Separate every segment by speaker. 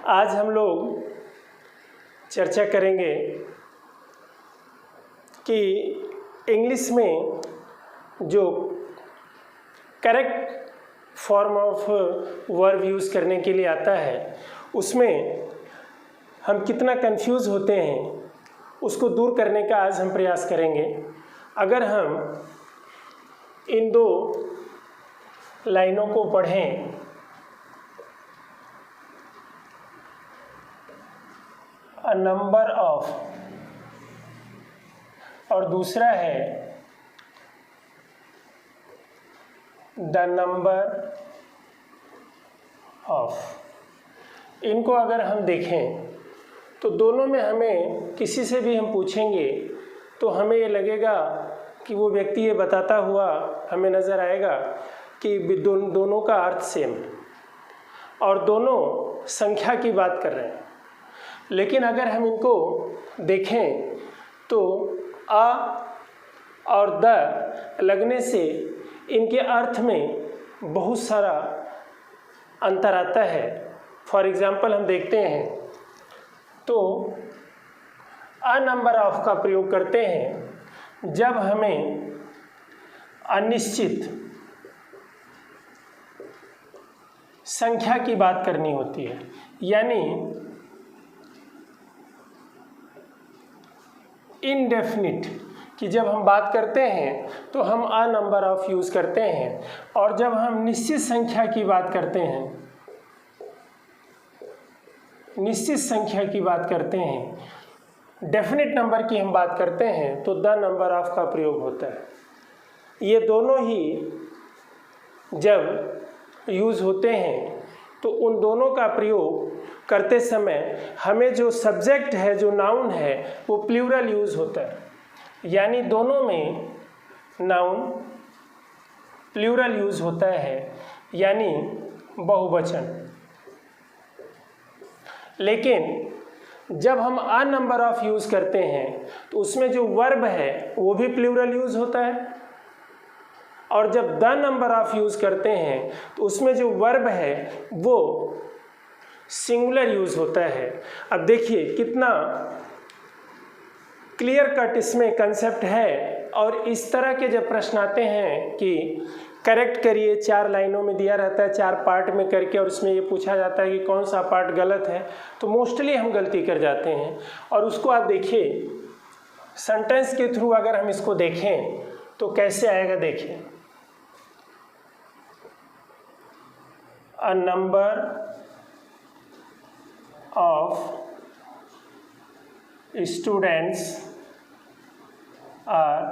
Speaker 1: आज हम लोग चर्चा करेंगे कि इंग्लिश में जो correct form of verb use करने के लिए आता है उसमें हम कितना कंफ्यूज होते हैं उसको दूर करने का आज हम प्रयास करेंगे। अगर हम इन दो लाइनों को पढ़ें, अ नंबर ऑफ, और दूसरा है द नंबर ऑफ, इनको अगर हम देखें तो दोनों में हमें किसी से भी हम पूछेंगे तो हमें ये लगेगा कि वो व्यक्ति ये बताता हुआ हमें नज़र आएगा कि दोनों का अर्थ सेम और दोनों संख्या की बात कर रहे हैं। लेकिन अगर हम इनको देखें तो आ और द लगने से इनके अर्थ में बहुत सारा अंतर आता है। फॉर एग्ज़ाम्पल हम देखते हैं तो अ नंबर ऑफ का प्रयोग करते हैं जब हमें अनिश्चित संख्या की बात करनी होती है, यानी इनडेफिनिट कि जब हम बात करते हैं तो हम अ नंबर ऑफ यूज़ करते हैं, और जब हम निश्चित संख्या की बात करते हैं, निश्चित संख्या की बात करते हैं, डेफिनेट नंबर की हम बात करते हैं तो द नंबर ऑफ का प्रयोग होता है। ये दोनों ही जब यूज़ होते हैं तो उन दोनों का प्रयोग करते समय हमें जो सब्जेक्ट है, जो नाउन है, वो प्लूरल यूज़ होता है, यानी दोनों में नाउन प्लूरल यूज़ होता है, यानी बहुवचन। लेकिन जब हम अ नंबर ऑफ यूज़ करते हैं तो उसमें जो वर्ब है वो भी प्लूरल यूज़ होता है, और जब द नंबर ऑफ यूज़ करते हैं तो उसमें जो वर्ब है वो सिंगुलर यूज़ होता है। अब देखिए कितना क्लियर कट इसमें कंसेप्ट है। और इस तरह के जब प्रश्न आते हैं कि करेक्ट करिए, 4 लाइनों में दिया रहता है 4 पार्ट में करके, और उसमें ये पूछा जाता है कि कौन सा पार्ट गलत है, तो मोस्टली हम गलती कर जाते हैं। और उसको आप देखिए सेंटेंस के थ्रू अगर हम इसको देखें तो कैसे आएगा, देखिए a number of students are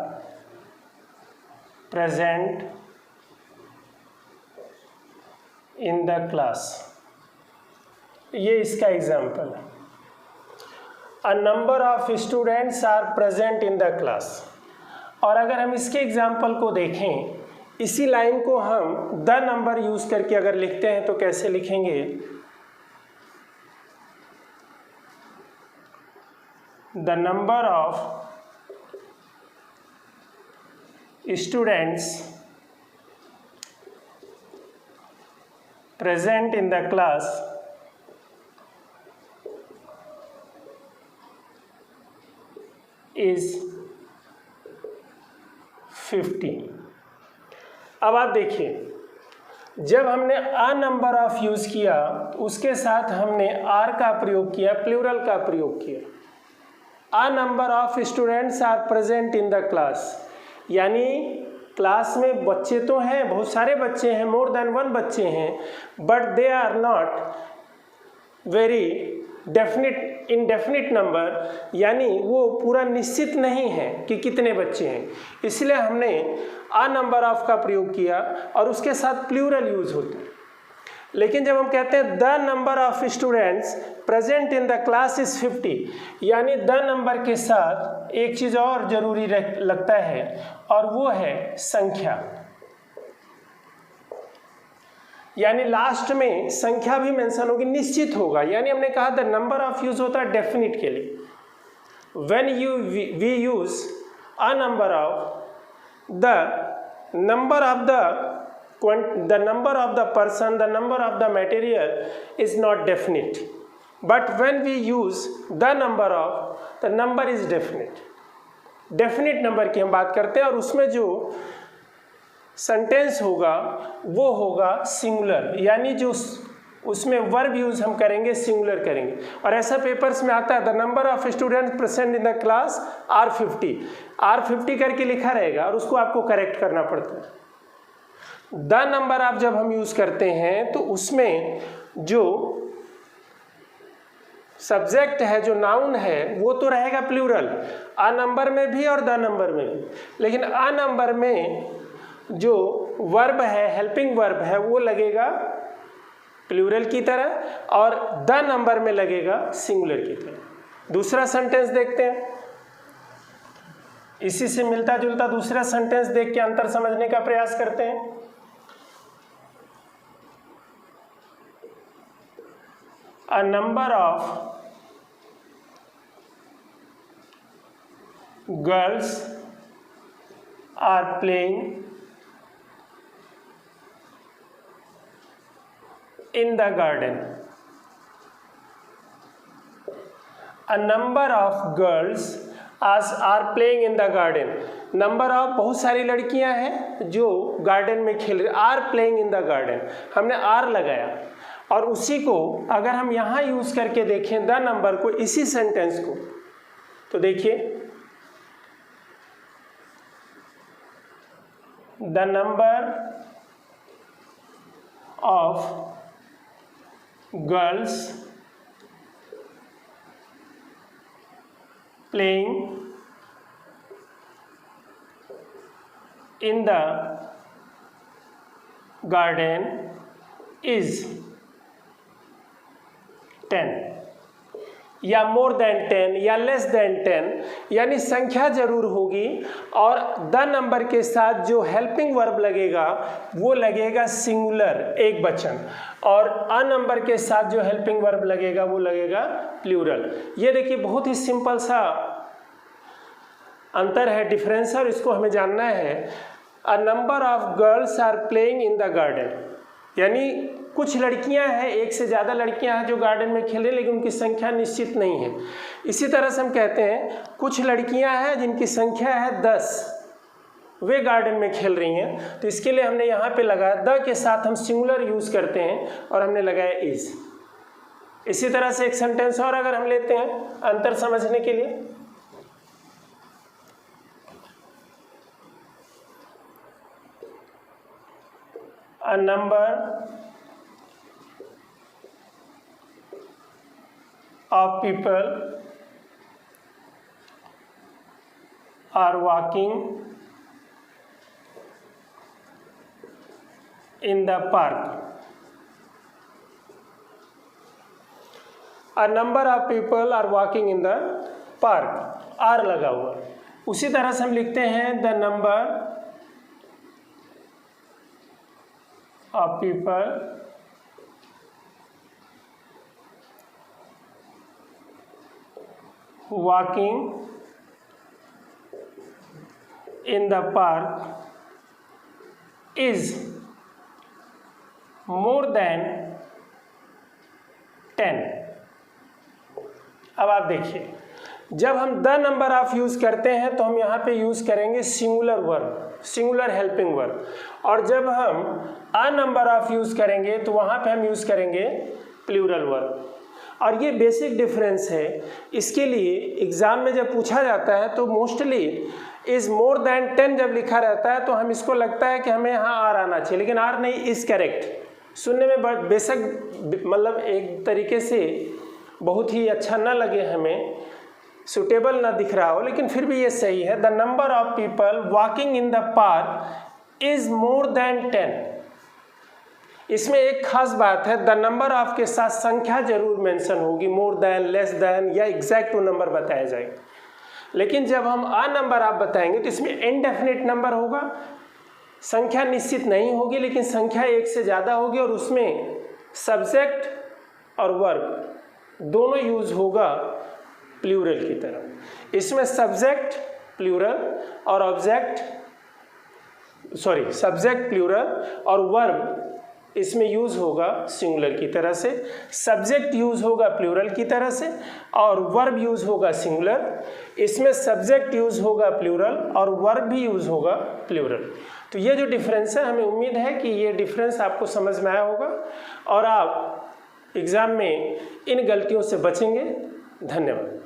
Speaker 1: present in the class, ये इसका एग्जाम्पल है। A number of students are present in the class. और अगर हम इसके एग्जाम्पल को देखें, इसी लाइन को हम द नंबर यूज़ करके अगर लिखते हैं तो कैसे लिखेंगे, the number of students present in the class is 50। अब आप देखिए जब हमने अ नंबर ऑफ यूज़ किया तो उसके साथ हमने आर का प्रयोग किया, प्लूरल का प्रयोग किया। A number of students are present in the class, यानी क्लास में बच्चे तो हैं, बहुत सारे बच्चे हैं, मोर देन 1 बच्चे हैं, but they are not very definite indefinite number, यानी वो पूरा निश्चित नहीं है कि कितने बच्चे हैं। इसलिए हमने अ नंबर ऑफ का प्रयोग किया और उसके साथ प्लूरल यूज होता है। लेकिन जब हम कहते हैं the number of students present in the class is 50, यानी द नंबर के साथ एक चीज़ और जरूरी लगता है और वो है संख्या, यानी लास्ट में संख्या भी मेंशन होगी, निश्चित होगा। यानी हमने कहा द नंबर ऑफ यूज होता है डेफिनिट के लिए। When we use a number of, the number of the number of the person, the number of the material is not definite, but when we use the number of, the number is definite. Definite number की हम बात करते हैं और उसमें जो sentence होगा वो होगा सिंगुलर, यानी जो उसमें वर्ब यूज हम करेंगे सिंगुलर करेंगे। और ऐसा पेपर्स में आता है the number of students present in the class are 50, are 50 करके लिखा रहेगा और उसको आपको करेक्ट करना पड़ता है। द नंबर ऑफ जब हम यूज करते हैं तो उसमें जो सब्जेक्ट है, जो नाउन है, वो तो रहेगा प्लूरल, आ नंबर में भी और द नंबर में भी। लेकिन आ नंबर में जो वर्ब है, हेल्पिंग वर्ब है, वो लगेगा प्लूरल की तरह और द नंबर में लगेगा सिंगुलर की तरह। दूसरा सेंटेंस देखते हैं, इसी से मिलता जुलता दूसरा सेंटेंस देख के अंतर समझने का प्रयास करते हैं। A number of girls are playing in the garden. A number of girls are playing in the garden. Number of बहुत सारी लड़कियां हैं जो गार्डन में खेल रही, are playing in the garden, हमने आर लगाया और उसी को अगर हम यहाँ यूज करके देखें द नंबर को, इसी सेंटेंस को, तो देखिए the number of girls playing in the garden is 10 या मोर देन 10 या लेस देन 10, यानी संख्या जरूर होगी और द नंबर के साथ जो हेल्पिंग वर्ब लगेगा वो लगेगा सिंगुलर, एक वचन, और अ नंबर के साथ जो हेल्पिंग वर्ब लगेगा वो लगेगा प्लूरल। ये देखिए बहुत ही सिंपल सा अंतर है, डिफरेंस है, और इसको हमें जानना है। A number of girls are playing in the garden, यानी कुछ लड़कियां हैं, एक से ज़्यादा लड़कियां हैं जो गार्डन में खेल रही, लेकिन उनकी संख्या निश्चित नहीं है। इसी तरह से हम कहते हैं कुछ लड़कियां हैं जिनकी संख्या है 10, वे गार्डन में खेल रही हैं, तो इसके लिए हमने यहाँ पे लगाया द के साथ हम सिंगुलर यूज़ करते हैं और हमने लगाया इज। इसी तरह से एक सेंटेंस और अगर हम लेते हैं अंतर समझने के लिए, a number of people are walking in the park. A number of people are walking in the park. Are लगा हुआ। उसी तरह से हम लिखते हैं the number of people walking in the park is more than 10। अब आप देखिए, जब हम द नंबर ऑफ यूज़ करते हैं तो हम यहाँ पे यूज़ करेंगे singular verb, singular helping verb, और जब हम अ नंबर ऑफ यूज़ करेंगे तो वहाँ पे हम यूज़ करेंगे प्लूरल वर्ब। और ये बेसिक डिफरेंस है। इसके लिए एग्ज़ाम में जब पूछा जाता है तो मोस्टली इज़ मोर देन 10 जब लिखा रहता है तो हम इसको लगता है कि हमें यहाँ आर आना चाहिए, लेकिन आर नहीं, इज़ करेक्ट। सुनने में बेशक मतलब एक तरीके से बहुत ही अच्छा ना लगे, हमें सुटेबल ना दिख रहा हो, लेकिन फिर भी ये सही है। The number of people walking in the park is more than 10। इसमें एक खास बात है, द नंबर ऑफ के साथ संख्या जरूर मेंशन होगी, मोर देन, लेस देन या एग्जैक्ट वो नंबर बताया जाएगा। लेकिन जब हम अ नंबर ऑफ बताएंगे तो इसमें इनडेफिनिट नंबर होगा, संख्या निश्चित नहीं होगी, लेकिन संख्या एक से ज़्यादा होगी और उसमें सब्जेक्ट और वर्ब दोनों यूज होगा प्लूरल की तरह। इसमें सब्जेक्ट प्लूरल और सब्जेक्ट प्लूरल और वर्ब इसमें यूज़ होगा सिंगुलर की तरह से, सब्जेक्ट यूज़ होगा प्लूरल की तरह से, और वर्ब यूज़ होगा सिंगुलर। इसमें सब्जेक्ट यूज़ होगा प्लूरल और वर्ब भी यूज़ होगा प्लूरल। तो ये जो डिफरेंस है, हमें उम्मीद है कि ये डिफरेंस आपको समझ में आया होगा और आप एग्ज़ाम में इन गलतियों से बचेंगे। धन्यवाद।